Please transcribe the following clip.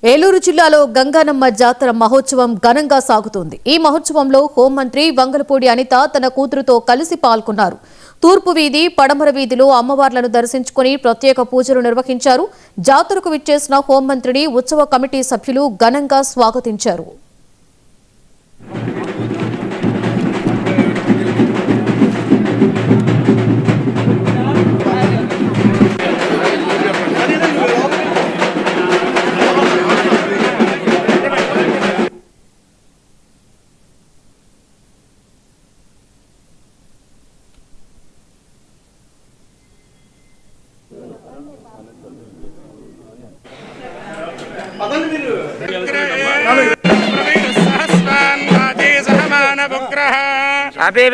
ఏలూరు జిల్లాలో గంగానమ్మ జాతర మహోత్సవం ఘనంగా సాగుతోంది. ఈ మహోత్సవంలో హోంమంత్రి వంగలపూడి అనిత తన కూతురుతో కలిసి పాల్గొన్నారు. తూర్పు వీధి, పడమర వీధిలో అమ్మవార్లను దర్శించుకుని ప్రత్యేక పూజలు నిర్వహించారు. జాతరకు విచ్చేసిన హోంమంత్రిని ఉత్సవ కమిటీ సభ్యులు ఘనంగా స్వాగతించారు. అబే